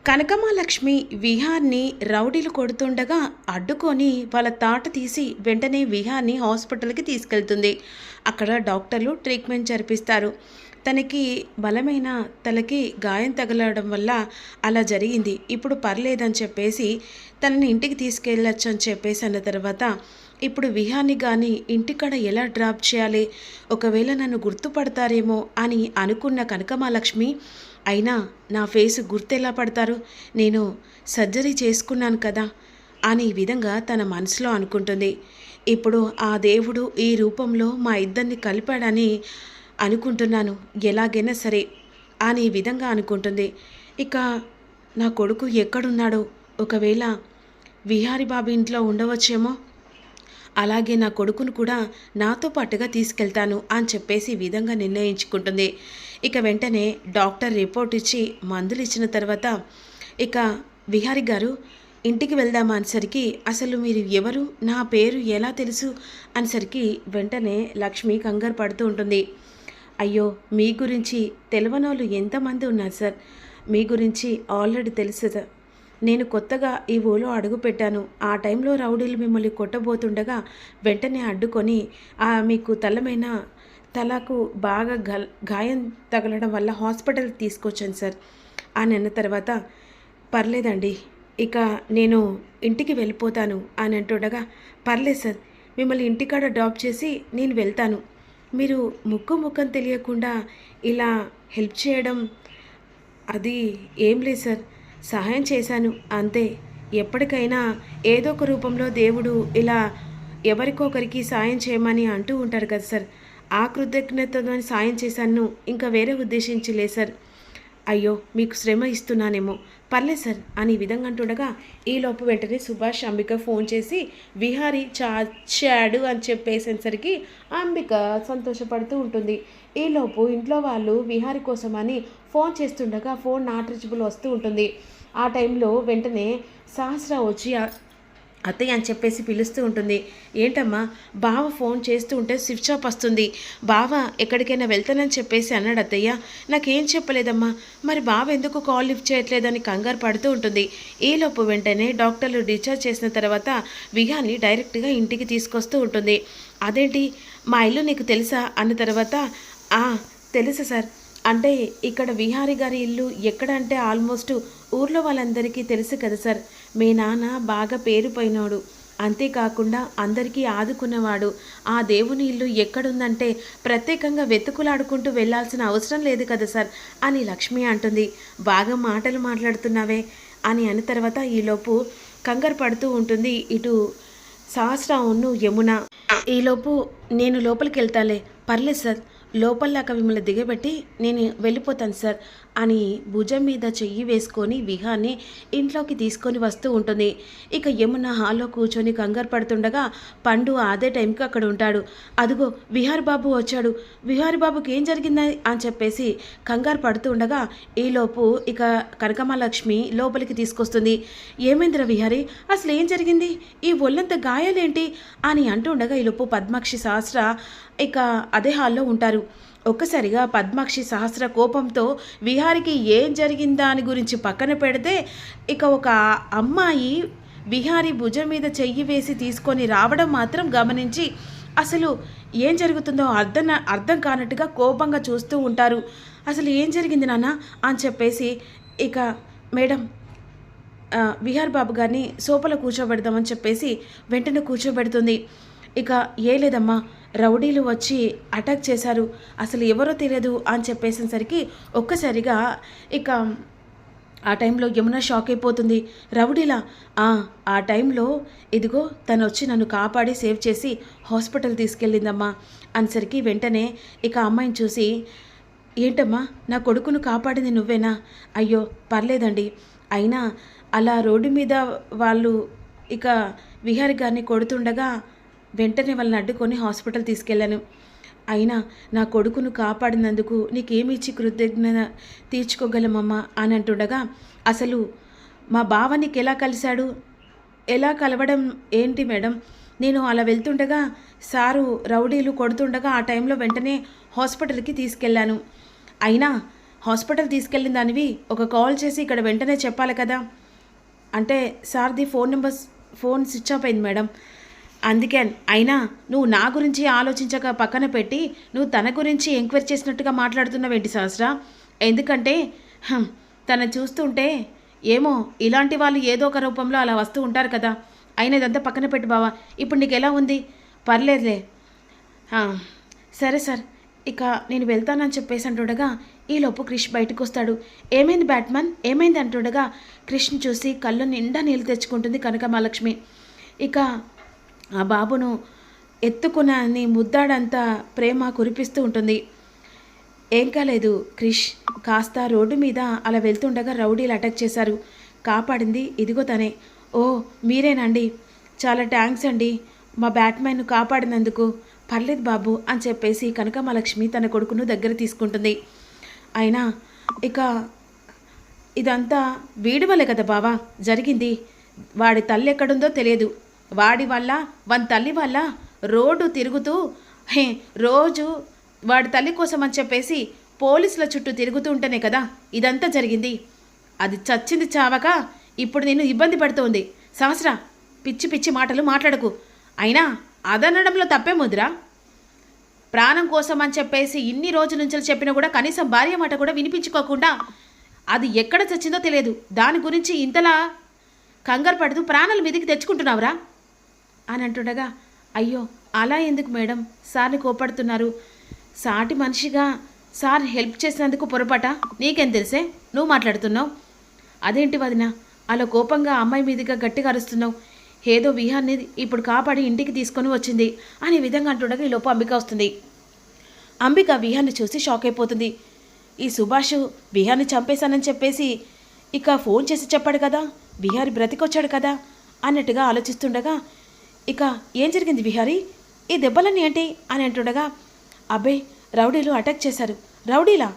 కనకమాలక్ష్మి విహార్ని రౌడీలు కొడుతుండగా అడ్డుకొని వాళ్ళ తాట తీసి వెంటనే విహార్ని హాస్పిటల్కి తీసుకెళ్తుంది. అక్కడ డాక్టర్లు ట్రీట్మెంట్ జరిపిస్తారు. తనకి బలమైన తలకి గాయం తగలడం వల్ల అలా జరిగింది. ఇప్పుడు పర్లేదని చెప్పేసి తనని ఇంటికి తీసుకెళ్ళొచ్చు అని చెప్పేసి అన్న తర్వాత ఇప్పుడు విహాన్ని కానీ ఇంటికాడ ఎలా డ్రాప్ చేయాలి, ఒకవేళ నన్ను గుర్తుపడతారేమో అని అనుకున్న కనకమాలక్ష్మి, అయినా నా ఫేస్ గుర్తెలా పడతారు, నేను సర్జరీ చేసుకున్నాను కదా అని ఈ విధంగా తన మనసులో అనుకుంటుంది. ఇప్పుడు ఆ దేవుడు ఈ రూపంలో మా ఇద్దరిని కలిపాడని అనుకుంటున్నాను, ఎలాగైనా సరే అని ఈ విధంగా అనుకుంటుంది. ఇక నా కొడుకు ఎక్కడున్నాడో, ఒకవేళ విహారి బాబు ఇంట్లో ఉండవచ్చేమో, అలాగే నా కొడుకును కూడా నాతో పాటుగా తీసుకెళ్తాను అని చెప్పేసి ఈ విధంగా నిర్ణయించుకుంటుంది. ఇక వెంటనే డాక్టర్ రిపోర్ట్ ఇచ్చి మందులు ఇచ్చిన తర్వాత ఇక విహారి గారు ఇంటికి వెళ్దామా అనేసరికి, అసలు మీరు ఎవరు, నా పేరు ఎలా తెలుసు అనేసరికి వెంటనే లక్ష్మి కంగారు పడుతూ ఉంటుంది. అయ్యో, మీ గురించి తెలియనోళ్ళు ఎంతమంది ఉన్నారు సార్, మీ గురించి ఆల్రెడీ తెలుసు సార్. నేను కొత్తగా ఈ ఊళ్ళో అడుగుపెట్టాను. ఆ టైంలో రౌడీలు మిమ్మల్ని కొట్టబోతుండగా వెంటనే అడ్డుకొని మీకు తలకు బాగా గాయం తగలడం వల్ల హాస్పిటల్కి తీసుకొచ్చాను సార్ అని అన్న తర్వాత, పర్లేదండి, ఇక నేను ఇంటికి వెళ్ళిపోతాను అని అంటుండగా, పర్లేదు సార్, మిమ్మల్ని ఇంటికాడ డ్రాప్ చేసి నేను వెళ్తాను. మీరు ముఖం తెలియకుండా ఇలా హెల్ప్ చేయడం అది ఏం లేదు సార్, సహాయం చేశాను అంతే. ఎప్పటికైనా ఏదో ఒక రూపంలో దేవుడు ఇలా ఎవరికొకరికి సాయం చేయమని అంటూ ఉంటారు కదా సార్, ఆ కృతజ్ఞతతో సాయం చేశాను, ఇంకా వేరే ఉద్దేశించి లేదు సార్. అయ్యో, మీకు శ్రమ ఇస్తున్నానేమో, పర్లేదు సార్ అని ఈ విధంగా అంటుండగా ఈలోపు వెంటనే సుభాష్ అంబిక ఫోన్ చేసి విహారీ చాచాడు అని చెప్పేసేసరికి అంబిక సంతోషపడుతూ ఉంటుంది. ఈలోపు ఇంట్లో వాళ్ళు విహారీ కోసమని ఫోన్ చేస్తుండగా ఫోన్ నాట్ రీచబుల్ వస్తూ ఉంటుంది. ఆ టైంలో వెంటనే సహస్ర వచ్చి అత్తయ్య అని చెప్పేసి పిలుస్తూ ఉంటుంది. ఏంటమ్మా, బావ ఫోన్ చేస్తూ ఉంటే స్విచ్ ఆఫ్ వస్తుంది, బావ ఎక్కడికైనా వెళ్తానని చెప్పేసి అన్నాడు అత్తయ్య, నాకేం చెప్పలేదమ్మా, మరి బావ ఎందుకు కాల్ లిఫ్ట్ చేయట్లేదని కంగారు పడుతూ ఉంటుంది. ఈలోపు వెంటనే డాక్టర్లు డిశ్చార్జ్ చేసిన తర్వాత విహాన్ని డైరెక్ట్గా ఇంటికి తీసుకొస్తూ ఉంటుంది. అదేంటి, మా ఇల్లు నీకు తెలుసా అన్న తర్వాత, తెలుసు సార్, అంటే ఇక్కడ విహారీ గారి ఇల్లు ఎక్కడ అంటే ఆల్మోస్ట్ ఊర్లో వాళ్ళందరికీ తెలుసు కదా సార్, మీ నాన్న బాగా పేరు పోయినాడు, అంతేకాకుండా అందరికీ ఆదుకున్నవాడు. ఆ దేవుని ఇల్లు ఎక్కడుందంటే ప్రత్యేకంగా వెతుకులాడుకుంటూ వెళ్ళాల్సిన అవసరం లేదు కదా సార్ అని లక్ష్మి అంటుంది. బాగా మాటలు మాట్లాడుతున్నావే అని అన్న తర్వాత ఈలోపు కంగారు పడుతూ ఉంటుంది ఇటు సహస్రావును యమున. ఈలోపు నేను లోపలికి వెళ్తాలే, పర్లేదు సార్, లోపల్లాక మిమ్మల్ని దిగబెట్టి నేను వెళ్ళిపోతాను సార్ అని భుజం మీద చెయ్యి వేసుకొని విహాన్ని ఇంట్లోకి తీసుకొని వస్తూ ఉంటుంది. ఇక యమున హాల్లో కూర్చొని కంగారు పడుతుండగా పండు అదే టైంకి అక్కడ ఉంటాడు. అదిగో విహార్ బాబు వచ్చాడు, విహార్ బాబుకి ఏం జరిగిందని అని చెప్పేసి కంగారు పడుతూ ఉండగా ఈలోపు ఇక కనకమాలక్ష్మి లోపలికి తీసుకొస్తుంది. ఏమైందిరా విహారీ, అసలు ఏం జరిగింది, ఈ ఒళ్ళంత గాయాలేంటి అని అంటూ ఉండగా ఈలోపు పద్మాక్షి సహస్ర ఇక అదే హాల్లో ఉంటారు. ఒక్కసారిగా పద్మాక్షి సహస్ర కోపంతో విహారికి ఏం జరిగిందా అని గురించి పక్కన పెడితే ఇక ఒక అమ్మాయి విహారీ భుజం మీద చెయ్యి వేసి తీసుకొని రావడం మాత్రం గమనించి అసలు ఏం జరుగుతుందో అర్థం కానట్టుగా కోపంగా చూస్తూ ఉంటారు. అసలు ఏం జరిగింది నాన్న అని చెప్పేసి ఇక మేడం విహార్ బాబు గారిని సోఫాలో కూర్చోబెడదామని చెప్పేసి వెంటనే కూర్చోబెడుతుంది. ఇక ఏ లేదమ్మా, రౌడీలు వచ్చి అటాక్ చేశారు, అసలు ఎవరో తెలియదు అని చెప్పేసేసరికి ఒక్కసారిగా ఇక ఆ టైంలో యమున షాక్ అయిపోతుంది. రౌడీలా? ఆ టైంలో ఇదిగో తను వచ్చి నన్ను కాపాడి సేవ్ చేసి హాస్పిటల్ తీసుకెళ్ళిందమ్మా అనేసరికి వెంటనే ఇక అమ్మాయిని చూసి, ఏంటమ్మా, నా కొడుకును కాపాడింది నువ్వేనా? అయ్యో పర్లేదండి, అయినా అలా రోడ్డు మీద వాళ్ళు ఇక విహారి గారిని కొడుతుండగా వెంటనే వాళ్ళని అడ్డుకొని హాస్పిటల్ తీసుకెళ్ళాను, అయినా నా కొడుకును కాపాడినందుకు నీకేమి ఇచ్చి కృతజ్ఞత తీర్చుకోగలమమ్మా అని అంటుండగా, అసలు మా బావ నీకు ఎలా కలిశాడు, ఎలా కలవడం ఏంటి మేడం, నేను అలా వెళ్తుండగా సారు రౌడీలు కొడుతుండగా ఆ టైంలో వెంటనే హాస్పిటల్కి తీసుకెళ్ళాను, అయినా హాస్పిటల్ తీసుకెళ్ళిన దానివి ఒక కాల్ చేసి ఇక్కడ వెంటనే చెప్పాలి కదా. అంటే సార్ది ఫోన్ స్విచ్ ఆఫ్ అయింది మేడం. అందుకే అయినా నువ్వు నా గురించి ఆలోచించక పక్కన పెట్టి నువ్వు తన గురించి ఎంక్వైరీ చేసినట్టుగా మాట్లాడుతున్నావేంటి సహస్ర? ఎందుకంటే తను చూస్తుంటే ఏమో ఇలాంటి వాళ్ళు ఏదో ఒక రూపంలో అలా వస్తూ ఉంటారు కదా. అయినా ఇదంతా పక్కన పెట్టి బావా, ఇప్పుడు నీకు ఎలా ఉంది? పర్లేదులే. సరే సార్, ఇక నేను వెళ్తానని చెప్పేసి అంటుండగా ఈలోపు క్రిష్ బయటకు వస్తాడు. ఏమైంది బ్యాట్మన్, ఏమైంది అంటుండగా క్రిష్ని చూసి కళ్ళు నిండా నీళ్ళు తెచ్చుకుంటుంది కనకమహాలక్ష్మి. ఇక ఆ బాబును ఎత్తుకుని ముద్దాడంత ప్రేమ కురిపిస్తూ ఉంటుంది. ఏం కాలేదు క్రిష్, కాస్త రోడ్డు మీద అలా వెళ్తుండగా రౌడీలు అటాక్ చేశారు. కాపాడింది ఇదిగో తనే. ఓ మీరేనండి, చాలా థ్యాంక్స్ అండి మా బ్యాట్మ్యాన్ను కాపాడినందుకు. పర్లేదు బాబు అని చెప్పేసి కనకమహాలక్ష్మి తన కొడుకును దగ్గర తీసుకుంటుంది. అయినా ఇక ఇదంతా వీడి వల్లే కదా బావా జరిగింది. వాడి తల్లి ఎక్కడుందో తెలియదు. వాడి వల్ల వాని తల్లి వల్ల రోడ్డు తిరుగుతూ రోజు వాడి తల్లి కోసం అని చెప్పేసి పోలీసుల చుట్టూ తిరుగుతూ ఉంటేనే కదా ఇదంతా జరిగింది. అది చచ్చింది చావక ఇప్పుడు నేను ఇబ్బంది పడుతోంది. సహస్ర, పిచ్చి పిచ్చి మాటలు మాట్లాడకు. అయినా అదనడంలో తప్పేముందిరా? ప్రాణం కోసం అని చెప్పేసి ఇన్ని రోజుల నుంచి చెప్పినా కూడా కనీసం భార్య మాట కూడా వినిపించుకోకుండా అది ఎక్కడ చచ్చిందో తెలియదు. దాని గురించి ఇంతలా కంగారు పడుతూ ప్రాణాల మీదకి తెచ్చుకుంటున్నావురా అని అంటుండగా, అయ్యో అలా ఎందుకు మేడం సార్ని కోపడుతున్నారు? సాటి మనిషిగా సార్ హెల్ప్ చేసినందుకు పొరపాట నీకేం తెలిసే నువ్వు మాట్లాడుతున్నావు? అదేంటి వదిన అలా కోపంగా అమ్మాయి మీదుగా గట్టిగా అరుస్తున్నావు? ఏదో విహాన్ని ఇప్పుడు కాపాడి ఇంటికి తీసుకొని వచ్చింది అనే విధంగా అంటుండగా ఈలోపు అంబిక వస్తుంది. అంబిక విహాన్ని చూసి షాక్ అయిపోతుంది. ఈ సుభాష్ విహాన్ని చంపేశానని చెప్పేసి ఇక ఫోన్ చేసి చెప్పాడు కదా, విహారి బ్రతికొచ్చాడు కదా అన్నట్టుగా ఆలోచిస్తుండగా, ఇక ఏం జరిగింది విహారీ, ఈ దెబ్బలన్నీ ఏంటి అని అంటుండగా, అబ్బే రౌడీలు అటాక్ చేశారు. రౌడీలా?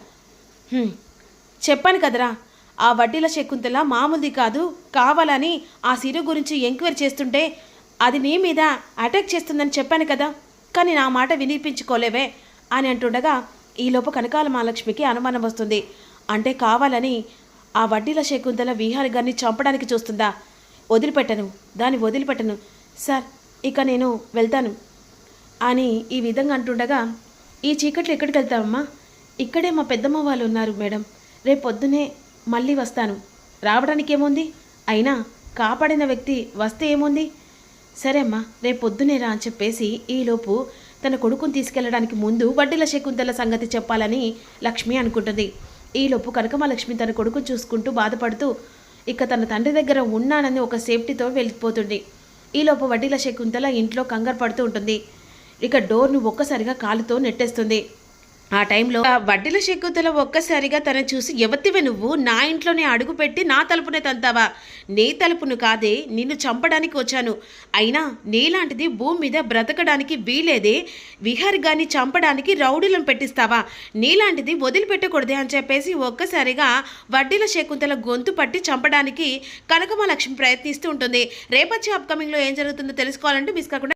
చెప్పాను కదరా, ఆ వడ్డీల శకుంతల మామూలుది కాదు, కావాలని ఆ సిరు గురించి ఎంక్వైరీ చేస్తుంటే అది నీ మీద అటాక్ చేస్తుందని చెప్పాను కదా, కానీ నా మాట వినిపించుకోలేవే అని అంటుండగా ఈలోపు కనకాలమహాలక్ష్మికి అనుమానం వస్తుంది. అంటే కావాలని ఆ వడ్డీల శకుంతల విహారి గారిని చంపడానికి చూస్తుందా? దాన్ని వదిలిపెట్టను సార్, ఇక నేను వెళ్తాను అని ఈ విధంగా అంటుండగా, ఈ చీకట్లో ఎక్కడికి వెళ్తామమ్మా? ఇక్కడే మా పెద్దమ్మ వాళ్ళు ఉన్నారు మేడం, రేపు పొద్దునే మళ్ళీ వస్తాను. రావడానికి ఏముంది, అయినా కాపాడిన వ్యక్తి వస్తే ఏముంది? సరే అమ్మా రేపు పొద్దునే రా అని చెప్పేసి ఈలోపు తన కొడుకుని తీసుకెళ్లడానికి ముందు వడ్డీల శకుంతల సంగతి చెప్పాలని లక్ష్మి అనుకుంటుంది. ఈలోపు కనకమహాలక్ష్మి తన కొడుకుని చూసుకుంటూ బాధపడుతూ ఇక తన తండ్రి దగ్గర ఉన్నానని ఒక సేఫ్టీతో వెళ్ళిపోతుంది. ఈలోపు వడ్డీల శకుంతల ఇంట్లో కంగారు పడుతూ ఉంటుంది. ఇక డోర్ను ఒక్కసారిగా కాలుతో నెట్టేస్తుంది. ఆ టైంలో వడ్డీల శకుంతల ఒక్కసారిగా తన చూసి, ఎవత్తివే నువ్వు, నా ఇంట్లోనే అడుగుపెట్టి నా తలుపునే తంతావా? నీ తలుపును కాదే, నిన్ను చంపడానికి వచ్చాను. అయినా నీలాంటిది భూమి మీద బ్రతకడానికి వీలేదే, విహారి గారిని చంపడానికి రౌడీలను పెట్టిస్తావా? నీలాంటిది వదిలిపెట్టకూడదే అని చెప్పేసి ఒక్కసారిగా వడ్డీల శకుంతల గొంతు పట్టి చంపడానికి కనకమహాలక్ష్మి ప్రయత్నిస్తూ ఉంటుంది. రేపొచ్చే అప్కమింగ్లో ఏం జరుగుతుందో తెలుసుకోవాలంటే మిస్ కాకుండా